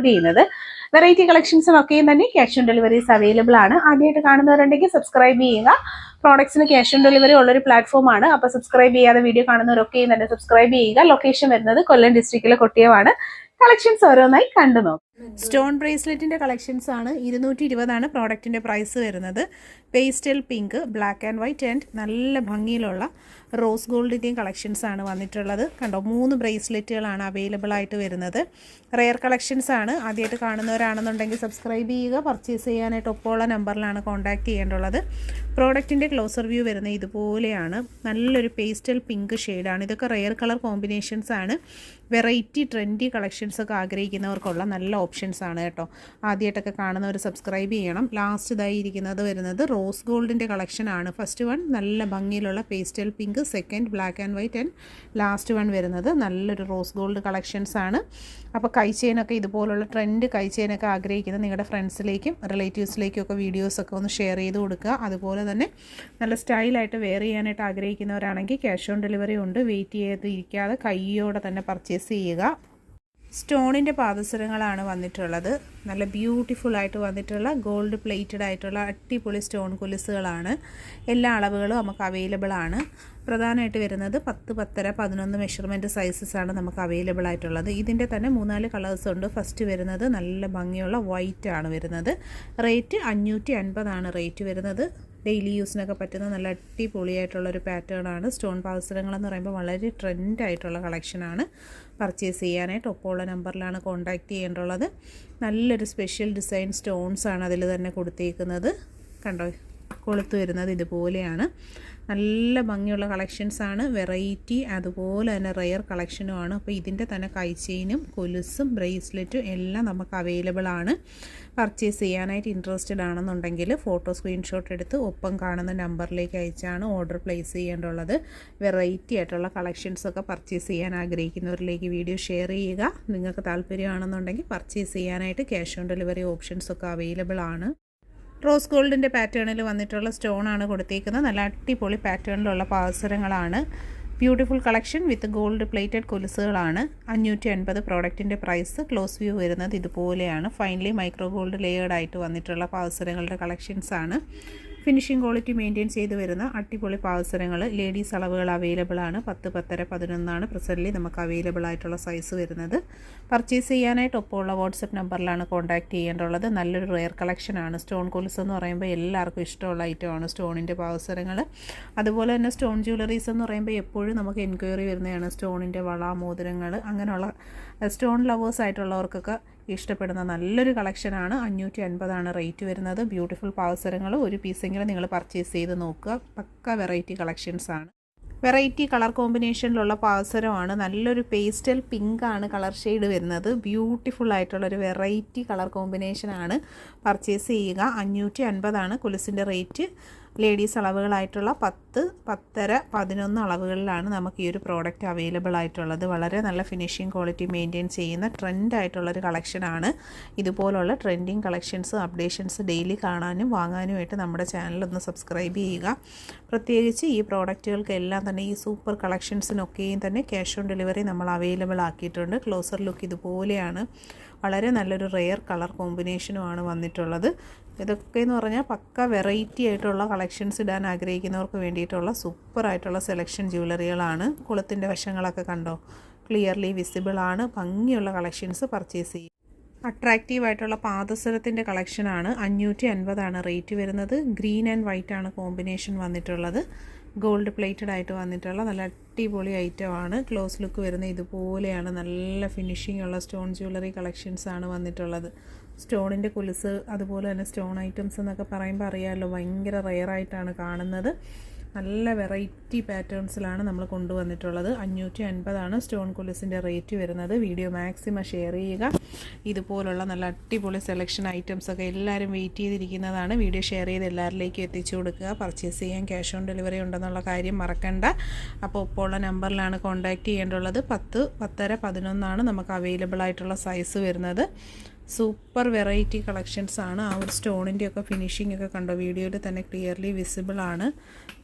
ചെയ്യുന്നത്. വെറൈറ്റി കളക്ഷൻസും ഒക്കെയും തന്നെ ക്യാഷ് ഓൺ ഡെലിവറീസ് അവൈലബിൾ ആണ്. ആദ്യമായിട്ട് കാണുന്നവരുണ്ടെങ്കിൽ സബ്സ്ക്രൈബ് ചെയ്യുക. പ്രോഡക്ട്സിന് ക്യാഷ് ഓൺ ഡെലിവറി ഉള്ളൊരു പ്ലാറ്റ്ഫോമാണ്. അപ്പോൾ സബ്സ്ക്രൈബ് ചെയ്യാതെ വീഡിയോ കാണുന്നവരൊക്കെയും തന്നെ സബ്സ്ക്രൈബ് ചെയ്യുക. ലൊക്കേഷൻ വരുന്നത് കൊല്ലം ഡിസ്ട്രിക്റ്റിലെ കൊട്ടിയമാണ്. കളക്ഷൻസ് ഓരോന്നായി കണ്ടു നോക്കും. സ്റ്റോൺ ബ്രേസ്ലെറ്റിന്റെ കളക്ഷൻസ് ആണ്. 220 പ്രോഡക്റ്റിന്റെ പ്രൈസ് വരുന്നത്. Pastel pink, black and white and നല്ല ഭംഗിയിലുള്ള റോസ് ഗോൾഡിന്റെയും കളക്ഷൻസ് ആണ് വന്നിട്ടുള്ളത്. കണ്ടോ, 3 ബ്രേസ്ലെറ്റുകളാണ് അവൈലബിൾ ആയിട്ട് വരുന്നത്. റെയർ കളക്ഷൻസ് ആണ്. ആദ്യമായിട്ട് കാണുന്നവരാണെന്നുണ്ടെങ്കിൽ സബ്സ്ക്രൈബ് ചെയ്യുക. പർച്ചേസ് ചെയ്യാനായിട്ട് ഒപ്പമുള്ള നമ്പറിലാണ് കോൺടാക്ട് ചെയ്യേണ്ടുള്ളത്. പ്രോഡക്റ്റിന്റെ ക്ലോസർ വ്യൂ വരുന്നത് ഇതുപോലെയാണ്. നല്ലൊരു പേസ്റ്റൽ പിങ്ക് ഷെയ്ഡാണ്. ഇതൊക്കെ റെയർ കളർ കോമ്പിനേഷൻസ് ആണ്. വെറൈറ്റി ട്രെൻഡി കളക്ഷൻസ് ഒക്കെ ആഗ്രഹിക്കുന്നവർക്കുള്ള നല്ല ഓപ്ഷൻസ് ആണ് കേട്ടോ. ആദ്യമായിട്ടൊക്കെ കാണുന്നവർ സബ്സ്ക്രൈബ് ചെയ്യണം. ലാസ്റ്റ് ഇതായി ഇരിക്കുന്നത് വരുന്നത് റോസ് ഗോൾഡിൻ്റെ കളക്ഷൻ ആണ്. ഫസ്റ്റ് വൺ നല്ല ഭംഗിയിലുള്ള pastel pink, second black and white and last one വരുന്നത് നല്ലൊരു റോസ് ഗോൾഡ് കളക്ഷൻസ് ആണ്. അപ്പോൾ കൈച്ചെയിനൊക്കെ ഇതുപോലുള്ള ട്രെൻഡ് കൈച്ചെയിനൊക്കെ ആഗ്രഹിക്കുന്ന നിങ്ങളുടെ ഫ്രണ്ട്സിലേക്കും റിലേറ്റീവ്സിലേക്കും ഒക്കെ വീഡിയോസൊക്കെ ഒന്ന് ഷെയർ ചെയ്ത് കൊടുക്കുക. അതുപോലെ തന്നെ നല്ല സ്റ്റൈലായിട്ട് വെയർ ചെയ്യാനായിട്ട് ആഗ്രഹിക്കുന്നവരാണെങ്കിൽ ക്യാഷ് ഓൺ ഡെലിവറി ഉണ്ട്. വെയിറ്റ് ചെയ്ത് ഇരിക്കാതെ കൈയോടെ തന്നെ പർച്ചേസ് ചെയ്യുക. സ്റ്റോണിൻ്റെ പാദസരങ്ങളാണ് വന്നിട്ടുള്ളത്. നല്ല ബ്യൂട്ടിഫുൾ ആയിട്ട് വന്നിട്ടുള്ള ഗോൾഡ് പ്ലേറ്റഡ് ആയിട്ടുള്ള അടിപൊളി സ്റ്റോൺ കൊലുസുകളാണ്. എല്ലാ അളവുകളും നമുക്ക് അവൈലബിൾ ആണ്. പ്രധാനമായിട്ട് വരുന്നത് 10, 10, 11 മെഷർമെൻറ്റ് സൈസസ് ആണ് നമുക്ക് അവൈലബിൾ ആയിട്ടുള്ളത്. ഇതിൻ്റെ തന്നെ 3-4 കളേഴ്സ് ഉണ്ട്. ഫസ്റ്റ് വരുന്നത് നല്ല ഭംഗിയുള്ള വൈറ്റ് ആണ് വരുന്നത്. റേറ്റ് 550 ആണ് റേറ്റ് വരുന്നത്. ഡെയിലി യൂസിനൊക്കെ പറ്റുന്ന നല്ല അടിപൊളിയായിട്ടുള്ളൊരു പാറ്റേൺ ആണ്. സ്റ്റോൺ പാദസരങ്ങളെന്ന് പറയുമ്പോൾ വളരെ ട്രെൻഡായിട്ടുള്ള കളക്ഷനാണ്. പർച്ചേസ് ചെയ്യാനായിട്ട് ഒപ്പമുള്ള നമ്പറിലാണ് കോൺടാക്റ്റ് ചെയ്യേണ്ടുള്ളത്. നല്ലൊരു സ്പെഷ്യൽ ഡിസൈൻ സ്റ്റോൺസ് ആണ് അതിൽ തന്നെ കൊടുത്തേക്കുന്നത്. കണ്ടോ, കൊളുത്ത് വരുന്നത് ഇതുപോലെയാണ്. നല്ല ഭംഗിയുള്ള കളക്ഷൻസാണ്. വെറൈറ്റി അതുപോലെ തന്നെ റെയർ കളക്ഷനുമാണ്. അപ്പോൾ ഇതിൻ്റെ തന്നെ കൈച്ചെയിനും കൊലുസും ബ്രേസ്ലെറ്റും എല്ലാം നമുക്ക് അവൈലബിൾ ആണ്. പർച്ചേസ് ചെയ്യാനായിട്ട് ഇൻട്രസ്റ്റഡ് ആണെന്നുണ്ടെങ്കിൽ ഫോട്ടോ സ്ക്രീൻഷോട്ട് എടുത്ത് ഒപ്പം കാണുന്ന നമ്പറിലേക്ക് അയച്ചാണ് ഓർഡർ പ്ലേസ് ചെയ്യേണ്ടുള്ളത്. വെറൈറ്റി ആയിട്ടുള്ള കളക്ഷൻസൊക്കെ പർച്ചേസ് ചെയ്യാൻ ആഗ്രഹിക്കുന്നവരിലേക്ക് വീഡിയോ ഷെയർ ചെയ്യുക. നിങ്ങൾക്ക് താല്പര്യമാണെന്നുണ്ടെങ്കിൽ പർച്ചേസ് ചെയ്യാനായിട്ട് ക്യാഷ് ഓൺ ഡെലിവറി ഓപ്ഷൻസൊക്കെ അവൈലബിൾ ആണ്. റോസ് ഗോൾഡിൻ്റെ പാറ്റേണിൽ വന്നിട്ടുള്ള സ്റ്റോണാണ് കൊടുത്തേക്കുന്നത്. നല്ല അടിപൊളി പാറ്റേണിലുള്ള പാദസരങ്ങളാണ്. Beautiful collection with gold plated കൊലുസുകളാണ്. 550 പ്രോഡക്റ്റിൻ്റെ പ്രൈസ്. ക്ലോസ് വ്യൂ വരുന്നത് ഇതുപോലെയാണ്. ഫൈനലി മൈക്രോ ഗോൾഡ് ലെയേർഡ് ആയിട്ട് വന്നിട്ടുള്ള പാദസരങ്ങളുടെ കളക്ഷൻസാണ്. ഫിനിഷിംഗ് ക്വാളിറ്റി മെയിൻറ്റെയിൻ ചെയ്ത് വരുന്ന അടിപൊളി പാദസരങ്ങൾ. ലേഡീസ് അളവുകൾ അവൈലബിൾ ആണ്. 10, 10, 11 പ്രസൻ്റ്ലി നമുക്ക് അവൈലബിൾ ആയിട്ടുള്ള സൈസ് വരുന്നത്. പർച്ചേസ് ചെയ്യാനായിട്ട് ഒപ്പമുള്ള വാട്സപ്പ് നമ്പറിലാണ് കോൺടാക്ട് ചെയ്യേണ്ടുള്ളത്. നല്ലൊരു റെയർ കളക്ഷനാണ്. സ്റ്റോൺ കൊലുസ് എന്ന് പറയുമ്പോൾ എല്ലാവർക്കും ഇഷ്ടമുള്ള ഐറ്റമാണ് സ്റ്റോണിൻ്റെ പാദസരങ്ങൾ. അതുപോലെ തന്നെ സ്റ്റോൺ ജ്വല്ലറീസ് എന്ന് പറയുമ്പോൾ എപ്പോഴും നമുക്ക് എൻക്വയറി വരുന്നതാണ്. സ്റ്റോണിൻ്റെ വള, മോതിരങ്ങൾ, അങ്ങനെയുള്ള സ്റ്റോൺ ലവേഴ്സ് ആയിട്ടുള്ളവർക്കൊക്കെ ഇഷ്ടപ്പെടുന്ന നല്ലൊരു കളക്ഷനാണ്. 550 റേറ്റ് വരുന്നത്. ബ്യൂട്ടിഫുൾ പാദസരങ്ങൾ ഒരു പീസെങ്കിലും നിങ്ങൾ പർച്ചേസ് ചെയ്ത് നോക്കുക. പക്ക വെറൈറ്റി കളക്ഷൻസാണ്. വെറൈറ്റി കളർ കോമ്പിനേഷനിലുള്ള പാദസരമാണ്. നല്ലൊരു പേസ്റ്റൽ പിങ്കാണ് കളർ ഷെയ്ഡ് വരുന്നത്. ബ്യൂട്ടിഫുൾ ആയിട്ടുള്ളൊരു വെറൈറ്റി കളർ കോമ്പിനേഷനാണ്. പർച്ചേസ് ചെയ്യുക. 550 കൊലുസിൻ്റെ റേറ്റ്. ലേഡീസ് അളവുകളായിട്ടുള്ള 10, 10, 11 അളവുകളിലാണ് നമുക്ക് ഈ ഒരു പ്രോഡക്റ്റ് അവൈലബിൾ ആയിട്ടുള്ളത്. വളരെ നല്ല ഫിനിഷിംഗ് ക്വാളിറ്റി മെയിൻറ്റെയിൻ ചെയ്യുന്ന ട്രെൻഡായിട്ടുള്ളൊരു കളക്ഷനാണ്. ഇതുപോലുള്ള ട്രെൻഡിങ് കളക്ഷൻസ് അപ്ഡേഷൻസ് ഡെയിലി കാണാനും വാങ്ങാനുമായിട്ട് നമ്മുടെ ചാനലൊന്ന് സബ്സ്ക്രൈബ് ചെയ്യുക. പ്രത്യേകിച്ച് ഈ പ്രോഡക്റ്റുകൾക്കെല്ലാം തന്നെ ഈ സൂപ്പർ കളക്ഷൻസിനൊക്കെയും തന്നെ ക്യാഷ് ഓൺ ഡെലിവറി നമ്മൾ അവൈലബിൾ ആക്കിയിട്ടുണ്ട്. ക്ലോസർ ലുക്ക് ഇതുപോലെയാണ്. വളരെ നല്ലൊരു റെയർ കളർ കോമ്പിനേഷനുമാണ് വന്നിട്ടുള്ളത്. ഇതൊക്കെ എന്ന് പറഞ്ഞാൽ പക്ക വെറൈറ്റി ആയിട്ടുള്ള കളക്ഷൻസ് ഇടാൻ ആഗ്രഹിക്കുന്നവർക്ക് വേണ്ടിയിട്ടുള്ള സൂപ്പറായിട്ടുള്ള സെലക്ഷൻ ജ്വല്ലറികളാണ്. കുളത്തിൻ്റെ വശങ്ങളൊക്കെ കണ്ടോ, ക്ലിയർലി വിസിബിൾ ആണ്. ഭംഗിയുള്ള കളക്ഷൻസ് പർച്ചേസ് ചെയ്യും. അട്രാക്റ്റീവായിട്ടുള്ള പാദസരത്തിൻ്റെ കളക്ഷനാണ്. 550 റേറ്റ് വരുന്നത്. ഗ്രീൻ ആൻഡ് വൈറ്റ് ആണ് കോമ്പിനേഷൻ വന്നിട്ടുള്ളത്. ഗോൾഡ് പ്ലേറ്റഡ് ആയിട്ട് വന്നിട്ടുള്ള നല്ല അടിപൊളി ഐറ്റമാണ്. ക്ലോസ് ലുക്ക് വരുന്ന ഇതുപോലെയാണ്. നല്ല ഫിനിഷിംഗ് ഉള്ള സ്റ്റോൺ ജ്വല്ലറി കളക്ഷൻസാണ് വന്നിട്ടുള്ളത്. സ്റ്റോണിൻ്റെ കൊലുസ് അതുപോലെ തന്നെ സ്റ്റോൺ ഐറ്റംസ് എന്നൊക്കെ പറയുമ്പോൾ അറിയാമല്ലോ, ഭയങ്കര റെയറായിട്ടാണ് കാണുന്നത്. നല്ല വെറൈറ്റി പാറ്റേൺസിലാണ് നമ്മൾ കൊണ്ടുവന്നിട്ടുള്ളത്. 550 സ്റ്റോൺ കൊലുസിൻ്റെ റേറ്റ് വരുന്നത്. വീഡിയോ മാക്സിമം ഷെയർ ചെയ്യുക. ഇതുപോലുള്ള നല്ല അടിപൊളി സെലക്ഷൻ ഐറ്റംസൊക്കെ എല്ലാവരും വെയിറ്റ് ചെയ്തിരിക്കുന്നതാണ്. വീഡിയോ ഷെയർ ചെയ്ത് എല്ലാവരിലേക്കും എത്തിച്ചു കൊടുക്കുക. പർച്ചേസ് ചെയ്യാൻ ക്യാഷ് ഓൺ ഡെലിവറി ഉണ്ടെന്നുള്ള കാര്യം മറക്കണ്ട. അപ്പോൾ ഇപ്പോൾ ഉള്ള നമ്പറിലാണ് കോൺടാക്റ്റ് ചെയ്യേണ്ടുള്ളത്. 10, 10, 11 നമുക്ക് അവൈലബിൾ ആയിട്ടുള്ള സൈസ് വരുന്നത്. സൂപ്പർ വെറൈറ്റി കളക്ഷൻസ് ആണ്. ആ ഒരു സ്റ്റോണിൻ്റെയൊക്കെ ഫിനിഷിംഗ് ഒക്കെ കണ്ടോ, വീഡിയോയിൽ തന്നെ ക്ലിയർലി വിസിബിൾ ആണ്.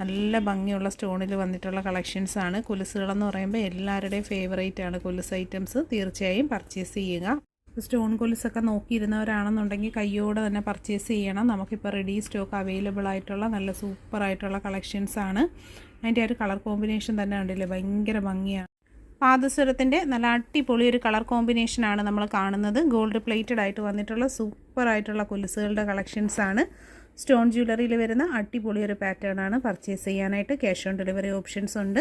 നല്ല ഭംഗിയുള്ള സ്റ്റോണിൽ വന്നിട്ടുള്ള കളക്ഷൻസ് ആണ്. കൊലുസുകളെന്ന് പറയുമ്പോൾ എല്ലാവരുടെയും ഫേവറേറ്റ് ആണ് കൊലുസ് ഐറ്റംസ്. തീർച്ചയായും പർച്ചേസ് ചെയ്യുക. സ്റ്റോൺ കൊലുസൊക്കെ നോക്കിയിരുന്നവരാണെന്നുണ്ടെങ്കിൽ കയ്യോടെ തന്നെ പർച്ചേസ് ചെയ്യണം. നമുക്കിപ്പോൾ റെഡി സ്റ്റോക്ക് അവൈലബിൾ ആയിട്ടുള്ള നല്ല സൂപ്പറായിട്ടുള്ള കളക്ഷൻസാണ്. അതിൻ്റെ ഒരു കളർ കോമ്പിനേഷൻ തന്നെ ഉണ്ടല്ലേ, ഭയങ്കര ഭംഗിയാണ്. പാദസരത്തിൻ്റെ നല്ല അടിപൊളി ഒരു കളർ കോമ്പിനേഷനാണ് നമ്മൾ കാണുന്നത്. ഗോൾഡ് പ്ലേറ്റഡ് ആയിട്ട് വന്നിട്ടുള്ള സൂപ്പറായിട്ടുള്ള കൊലുസുകളുടെ കളക്ഷൻസാണ്. സ്റ്റോൺ ജ്വല്ലറിയിൽ വരുന്ന അടിപൊളി ഒരു പാറ്റേൺ ആണ്. പർച്ചേസ് ചെയ്യാനായിട്ട് ക്യാഷ് ഓൺ ഡെലിവറി ഓപ്ഷൻസ് ഉണ്ട്.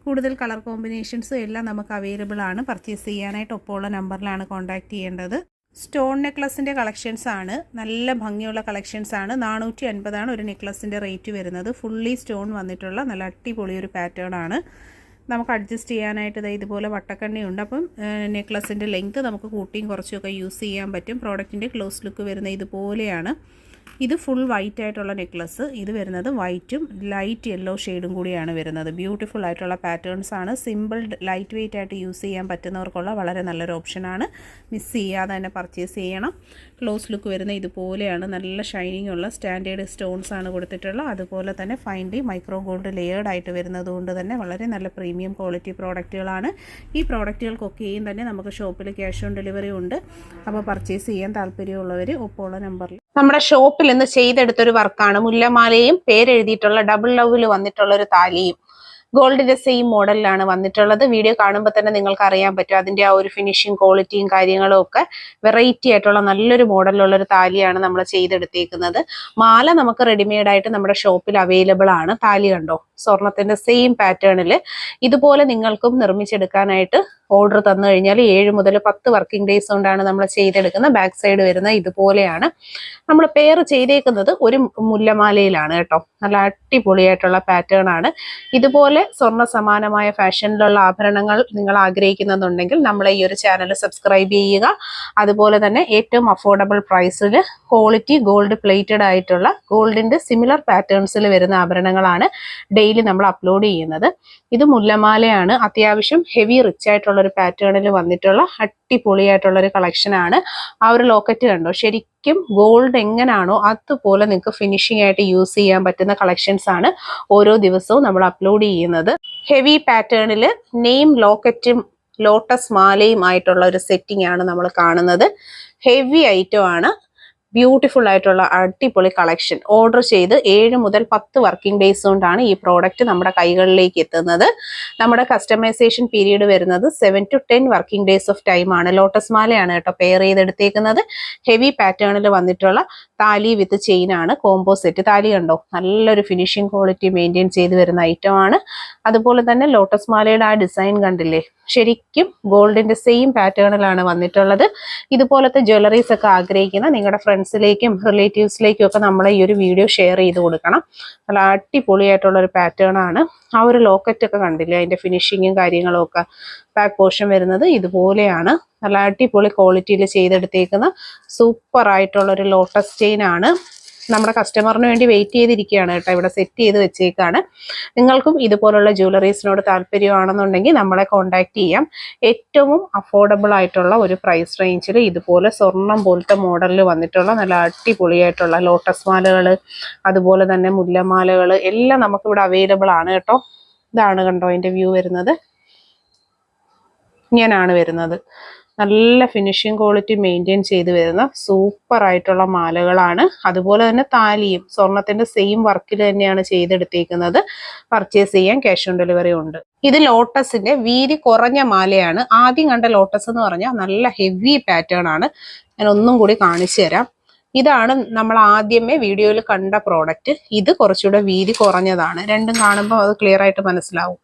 കൂടുതൽ കളർ കോമ്പിനേഷൻസും എല്ലാം നമുക്ക് അവൈലബിൾ ആണ്. പർച്ചേസ് ചെയ്യാനായിട്ട് ഒപ്പമുള്ള നമ്പറിലാണ് കോൺടാക്ട് ചെയ്യേണ്ടത്. സ്റ്റോൺ നെക്ലസിൻ്റെ കളക്ഷൻസ് ആണ്. നല്ല ഭംഗിയുള്ള കളക്ഷൻസ് ആണ്. 450 ഒരു നെക്ലസിൻ്റെ റേറ്റ് വരുന്നത്. ഫുള്ളി സ്റ്റോൺ വന്നിട്ടുള്ള നല്ല അടിപൊളി ഒരു പാറ്റേൺ ആണ്. നമുക്ക് അഡ്ജസ്റ്റ് ചെയ്യാനായിട്ട് ഇതുപോലെ വട്ടക്കണ്ണിയുണ്ട്. അപ്പം നെക്ലസിൻ്റെ ലെങ്ത്ത് നമുക്ക് കൂട്ടിയും കുറച്ചൊക്കെ യൂസ് ചെയ്യാൻ പറ്റും. പ്രോഡക്റ്റിൻ്റെ ക്ലോസ് ലുക്ക് വരുന്ന ഇതുപോലെയാണ്. ഇത് ഫുൾ വൈറ്റ് ആയിട്ടുള്ള നെക്ലസ്. ഇത് വരുന്നത് വൈറ്റും ലൈറ്റ് യെല്ലോ ഷെയ്ഡും കൂടിയാണ് വരുന്നത്. ബ്യൂട്ടിഫുൾ ആയിട്ടുള്ള പാറ്റേൺസ് ആണ്. സിമ്പിൾ ലൈറ്റ് വെയിറ്റ് ആയിട്ട് യൂസ് ചെയ്യാൻ പറ്റുന്നവർക്കുള്ള വളരെ നല്ലൊരു ഓപ്ഷനാണ്. മിസ് ചെയ്യാതെ തന്നെ പർച്ചേസ് ചെയ്യണം. ക്ലോസ് ലുക്ക് വരുന്ന ഇതുപോലെയാണ്. നല്ല ഷൈനിങ് ഉള്ള സ്റ്റാൻഡേർഡ് സ്റ്റോൺസ് ആണ് കൊടുത്തിട്ടുള്ളത്. അതുപോലെ തന്നെ ഫൈൻലി മൈക്രോ ഗോൾഡ് ലെയേർഡ് ആയിട്ട് വരുന്നത് കൊണ്ട് തന്നെ വളരെ നല്ല പ്രീമിയം ക്വാളിറ്റി പ്രോഡക്റ്റുകളാണ്. ഈ പ്രോഡക്റ്റുകൾക്കൊക്കെയും തന്നെ നമുക്ക് ഷോപ്പിൽ ക്യാഷ് ഓൺ ഡെലിവറി ഉണ്ട്. അപ്പോൾ പർച്ചേസ് ചെയ്യാൻ താല്പര്യമുള്ളവർ ഒപ്പമുള്ള നമ്പറിൽ നമ്മുടെ ഷോപ്പിൽ ഇന്ന് ചെയ്തെടുത്തൊരു വർക്കാണ്. മുല്ലമാലയും പേരെഴുതിയിട്ടുള്ള ഡബിൾ ലവിൽ വന്നിട്ടുള്ള ഒരു താലിയും ഗോൾഡിന്റെ സെയിം മോഡലിലാണ് വന്നിട്ടുള്ളത്. വീഡിയോ കാണുമ്പോൾ തന്നെ നിങ്ങൾക്ക് അറിയാൻ പറ്റും അതിന്റെ ആ ഒരു ഫിനിഷിങ് ക്വാളിറ്റിയും കാര്യങ്ങളും ഒക്കെ വെറൈറ്റി ആയിട്ടുള്ള നല്ലൊരു മോഡലിലുള്ള ഒരു താലിയാണ് നമ്മൾ ചെയ്തെടുത്തേക്കുന്നത്. മാല നമുക്ക് റെഡിമെയ്ഡ് ആയിട്ട് നമ്മുടെ ഷോപ്പിൽ അവൈലബിൾ ആണ്. താലി കണ്ടോ, സ്വർണത്തിന്റെ സെയിം പാറ്റേണിൽ ഇതുപോലെ നിങ്ങൾക്കും നിർമ്മിച്ചെടുക്കാനായിട്ട് ഓർഡർ തന്നു കഴിഞ്ഞാൽ 7 മുതൽ 10 വർക്കിംഗ് ഡേയ്സ് കൊണ്ടാണ് നമ്മൾ ചെയ്തെടുക്കുന്നത്. ബാക്ക് സൈഡ് വരുന്ന ഇതുപോലെയാണ്. നമ്മൾ പെയർ ചെയ്തേക്കുന്നത് ഒരു മുല്ലമാലയിലാണ് കേട്ടോ. നല്ല അടിപൊളിയായിട്ടുള്ള പാറ്റേൺ ആണ്. ഇതുപോലെ സ്വർണ്ണ സമാനമായ ഫാഷനിലുള്ള ആഭരണങ്ങൾ നിങ്ങൾ ആഗ്രഹിക്കുന്നുണ്ടെങ്കിൽ നമ്മളെ ഈ ഒരു ചാനൽ സബ്സ്ക്രൈബ് ചെയ്യുക. അതുപോലെ തന്നെ ഏറ്റവും അഫോർഡബിൾ പ്രൈസിൽ ക്വാളിറ്റി ഗോൾഡ് പ്ലേറ്റഡ് ആയിട്ടുള്ള ഗോൾഡിന്റെ സിമിലർ പാറ്റേൺസിൽ വരുന്ന ആഭരണങ്ങളാണ് ഡെയിലി നമ്മൾ അപ്ലോഡ് ചെയ്യുന്നത്. ഇത് മുല്ലമാലയാണ്. അത്യാവശ്യം ഹെവി റിച്ച് ആയിട്ടുള്ള ഒരു പാറ്റേണിൽ വന്നിട്ടുള്ള അടിപൊളിയായിട്ടുള്ള ഒരു കളക്ഷൻ ആണ്. ആ ഒരു ലോക്കറ്റ് കണ്ടോ, ശരിക്കും ഗോൾഡ് എങ്ങനെയാണോ അതുപോലെ നിങ്ങൾക്ക് ഫിനിഷിംഗ് ആയിട്ട് യൂസ് ചെയ്യാൻ പറ്റുന്ന കളക്ഷൻസ് ആണ് ഓരോ ദിവസവും നമ്മൾ അപ്ലോഡ് ചെയ്യുന്നത്. ഹെവി പാറ്റേണിൽ നെയിം ലോക്കറ്റും ലോട്ടസ് മാലയും ആയിട്ടുള്ള ഒരു സെറ്റിംഗ് ആണ് നമ്മൾ കാണുന്നത്. ഹെവി ഐറ്റം ആണ്. ബ്യൂട്ടിഫുൾ ആയിട്ടുള്ള അടിപൊളി കളക്ഷൻ. ഓർഡർ ചെയ്ത് 7 മുതൽ 10 വർക്കിംഗ് ഡേയ്സ് കൊണ്ടാണ് ഈ പ്രോഡക്റ്റ് നമ്മുടെ കൈകളിലേക്ക് എത്തുന്നത്. നമ്മുടെ കസ്റ്റമൈസേഷൻ പീരീഡ് വരുന്നത് 7 to 10 working days of time ആണ്. ലോട്ടസ് മാലയാണ് കേട്ടോ പെയർ ചെയ്തെടുത്തേക്കുന്നത്. ഹെവി പാറ്റേണിൽ വന്നിട്ടുള്ള താലി വിത്ത് ചെയിൻ ആണ്. Combo set. താലി കണ്ടോ, നല്ലൊരു ഫിനിഷിംഗ് ക്വാളിറ്റി മെയിൻറ്റെയിൻ ചെയ്ത് വരുന്ന ഐറ്റം ആണ്. അതുപോലെ തന്നെ ലോട്ടസ് മാലയുടെ ആ ഡിസൈൻ കണ്ടില്ലേ, ശരിക്കും ഗോൾഡിന്റെ സെയിം പാറ്റേണിലാണ് വന്നിട്ടുള്ളത്. ഇതുപോലത്തെ ജ്വല്ലറീസ് ഒക്കെ ആഗ്രഹിക്കുന്ന നിങ്ങളുടെ ഫ്രണ്ട്സിലേക്കും റിലേറ്റീവ്സിലേക്കും ഒക്കെ നമ്മൾ ഈ ഒരു വീഡിയോ ഷെയർ ചെയ്ത് കൊടുക്കണം. നല്ല അടിപൊളിയായിട്ടുള്ള ഒരു പാറ്റേൺ ആണ്. ആ ഒരു ലോക്കറ്റ് ഒക്കെ കണ്ടില്ലേ, അതിന്റെ ഫിനിഷിങ്ങും കാര്യങ്ങളും ഒക്കെ. ബാക്ക് പോർഷൻ വരുന്നത് ഇതുപോലെയാണ്. നല്ല അടിപൊളി ക്വാളിറ്റിയിൽ ചെയ്തെടുത്തേക്കുന്ന സൂപ്പർ ആയിട്ടുള്ള ഒരു ലോട്ടസ് ചെയിൻ ആണ്. നമ്മുടെ കസ്റ്റമറിന് വേണ്ടി വെയിറ്റ് ചെയ്തിരിക്കുകയാണ് കേട്ടോ. ഇവിടെ സെറ്റ് ചെയ്ത് വെച്ചേക്കാണ്. നിങ്ങൾക്കും ഇതുപോലുള്ള ജ്വല്ലറീസിനോട് താല്പര്യമാണെന്നുണ്ടെങ്കിൽ നമ്മളെ കോൺടാക്ട് ചെയ്യാം. ഏറ്റവും അഫോർഡബിൾ ആയിട്ടുള്ള ഒരു പ്രൈസ് റേഞ്ചിൽ ഇതുപോലെ സ്വർണം പോലത്തെ മോഡലിൽ വന്നിട്ടുള്ള നല്ല അടിപൊളിയായിട്ടുള്ള ലോട്ടസ് മാലകൾ, അതുപോലെ തന്നെ മുല്ലമാലകൾ എല്ലാം നമുക്കിവിടെ അവൈലബിൾ ആണ് കേട്ടോ. ഇതാണ് കണ്ടോ അതിൻ്റെ വ്യൂ വരുന്നത്. ഇങ്ങനെയാണ് വരുന്നത്. നല്ല ഫിനിഷിംഗ് ക്വാളിറ്റി മെയിൻറ്റെയിൻ ചെയ്ത് വരുന്ന സൂപ്പർ ആയിട്ടുള്ള മാലകളാണ്. അതുപോലെ തന്നെ താലിയും സ്വർണത്തിന്റെ സെയിം വർക്കിൽ തന്നെയാണ് ചെയ്തെടുത്തേക്കുന്നത്. പർച്ചേസ് ചെയ്യാൻ ക്യാഷ് ഓൺ ഡെലിവറി ഉണ്ട്. ഇത് ലോട്ടസിന്റെ വീതി കുറഞ്ഞ മാലയാണ്. ആദ്യം കണ്ട ലോട്ടസ് എന്ന് പറഞ്ഞാൽ നല്ല ഹെവി പാറ്റേൺ ആണ്. ഞാൻ ഒന്നും കൂടി കാണിച്ചു തരാം. ഇതാണ് നമ്മൾ ആദ്യമേ വീഡിയോയിൽ കണ്ട പ്രോഡക്റ്റ്. ഇത് കുറച്ചുകൂടെ വീതി കുറഞ്ഞതാണ്. രണ്ടും കാണുമ്പോൾ അത് ക്ലിയർ ആയിട്ട് മനസ്സിലാവും.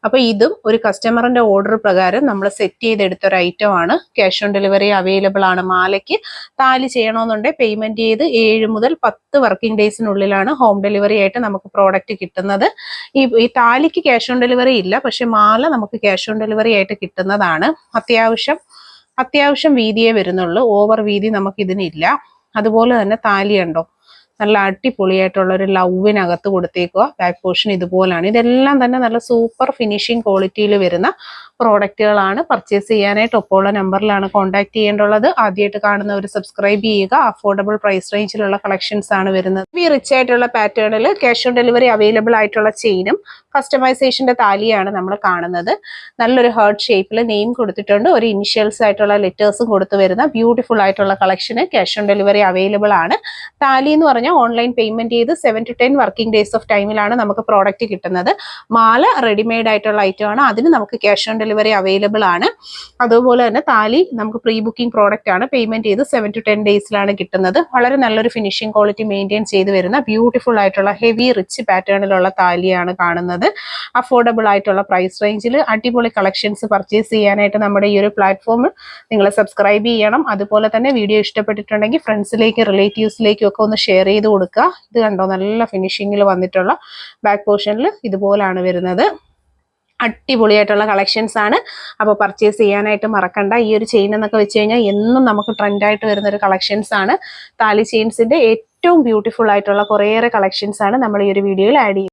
അപ്പൊ ഇതും ഒരു കസ്റ്റമറിന്റെ ഓർഡർ പ്രകാരം നമ്മൾ സെറ്റ് ചെയ്തെടുത്ത ഒരു ഐറ്റം ആണ്. ക്യാഷ് ഓൺ ഡെലിവറി അവൈലബിൾ ആണ്. മാലയ്ക്ക് താലി ചെയ്യണമെന്നുണ്ടെങ്കിൽ പേയ്മെന്റ് ചെയ്ത് 7 മുതൽ 10 വർക്കിംഗ് ഡേയ്സിനുള്ളിലാണ് ഹോം ഡെലിവറി ആയിട്ട് നമുക്ക് പ്രോഡക്റ്റ് കിട്ടുന്നത്. ഈ താലിക്ക് ക്യാഷ് ഓൺ ഡെലിവറി ഇല്ല, പക്ഷെ മാല നമുക്ക് ക്യാഷ് ഓൺ ഡെലിവറി ആയിട്ട് കിട്ടുന്നതാണ്. അത്യാവശ്യം വീതിയേ വരുന്നുള്ളൂ. ഓവർ വീതി നമുക്ക് ഇതിനില്ല. അതുപോലെ തന്നെ താലി ഉണ്ടോ, നല്ല അടിപൊളിയായിട്ടുള്ള ഒരു ലവിനകത്ത് കൊടുത്തേക്കുക. Back portion ഇതുപോലാണ്. ഇതെല്ലാം തന്നെ നല്ല സൂപ്പർ ഫിനിഷിംഗ് ക്വാളിറ്റിയിൽ വരുന്ന പ്രോഡക്റ്റുകളാണ്. പർച്ചേസ് ചെയ്യാനായിട്ട് ഒപ്പമുള്ള നമ്പറിലാണ് കോൺടാക്ട് ചെയ്യേണ്ടുള്ളത്. ആദ്യമായിട്ട് കാണുന്നവർ സബ്സ്ക്രൈബ് ചെയ്യുക. അഫോർഡബിൾ പ്രൈസ് റേഞ്ചിലുള്ള കളക്ഷൻസ് ആണ് വരുന്നത്. ഈ റിച്ച് ആയിട്ടുള്ള പാറ്റേണിൽ ക്യാഷ് ഓൺ ഡെലിവറി അവൈലബിൾ ആയിട്ടുള്ള ചെയിനും കസ്റ്റമൈസേഷന്റെ താലിയാണ് നമ്മൾ കാണുന്നത്. നല്ലൊരു ഹാർട്ട് ഷേപ്പിൽ നെയിം കൊടുത്തിട്ടുണ്ട്. ഒരു ഇനിഷ്യൽസ് ആയിട്ടുള്ള ലെറ്റേഴ്സും കൊടുത്തു വരുന്ന ബ്യൂട്ടിഫുൾ ആയിട്ടുള്ള കളക്ഷന് ക്യാഷ് ഓൺ ഡെലിവറി അവൈലബിൾ ആണ്. താലി എന്ന് പറഞ്ഞാൽ ഓൺലൈൻ പേയ്മെന്റ് ചെയ്ത് 7 to 10 വർക്കിംഗ് ഡേയ്സ് ഓഫ് ടൈമിലാണ് നമുക്ക് പ്രോഡക്റ്റ് കിട്ടുന്നത്. മാല റെഡിമെയ്ഡ് ആയിട്ടുള്ള ഐറ്റം ആണ്. അതിന് നമുക്ക് ക്യാഷ് ഓൺ ഡെലിവറി അവൈലബിൾ ആണ്. അതുപോലെ തന്നെ താലി നമുക്ക് പ്രീ ബുക്കിംഗ് പ്രോഡക്റ്റ് ആണ്. പേയ്മെന്റ് ചെയ്ത് 7 to 10 ഡേയ്സിലാണ് കിട്ടുന്നത്. വളരെ നല്ലൊരു ഫിനിഷിംഗ് ക്വാളിറ്റി മെയിൻറ്റെയിൻ ചെയ്ത് വരുന്ന ബ്യൂട്ടിഫുൾ ആയിട്ടുള്ള ഹെവി റിച്ച് പാറ്റേണിലുള്ള താലിയാണ് കാണുന്നത്. അഫോർഡബിൾ ആയിട്ടുള്ള പ്രൈസ് റേഞ്ചിൽ അടിപൊളി കളക്ഷൻസ് പർച്ചേസ് ചെയ്യാനായിട്ട് നമ്മുടെ ഈ ഒരു പ്ലാറ്റ്ഫോമിൽ നിങ്ങൾ സബ്സ്ക്രൈബ് ചെയ്യണം. അതുപോലെ തന്നെ വീഡിയോ ഇഷ്ടപ്പെട്ടിട്ടുണ്ടെങ്കിൽ ഫ്രണ്ട്സിലേക്ക് റിലേറ്റീവ്സിലേക്കും ഒക്കെ ഒന്ന് ഷെയർ ചെയ്ത് കൊടുക്കുക. ഇത് കണ്ടോ, നല്ല ഫിനിഷിങ്ങിൽ വന്നിട്ടുള്ള ബാക്ക് പോർഷനിൽ ഇതുപോലാണ് വരുന്നത്. അടിപൊളിയായിട്ടുള്ള കളക്ഷൻസ് ആണ്. അപ്പോൾ പർച്ചേസ് ചെയ്യാനായിട്ട് മറക്കണ്ട. ഈ ഒരു ചെയിൻ എന്നൊക്കെ വെച്ച് കഴിഞ്ഞാൽ എന്നും നമുക്ക് ട്രെൻഡായിട്ട് വരുന്ന ഒരു കളക്ഷൻസ് ആണ്. താലി ചെയിൻസിന്റെ ഏറ്റവും ബ്യൂട്ടിഫുൾ ആയിട്ടുള്ള കുറേയേറെ കളക്ഷൻസ് ആണ് നമ്മൾ ഈ ഒരു വീഡിയോയിൽ ആഡ് ചെയ്യുന്നത്.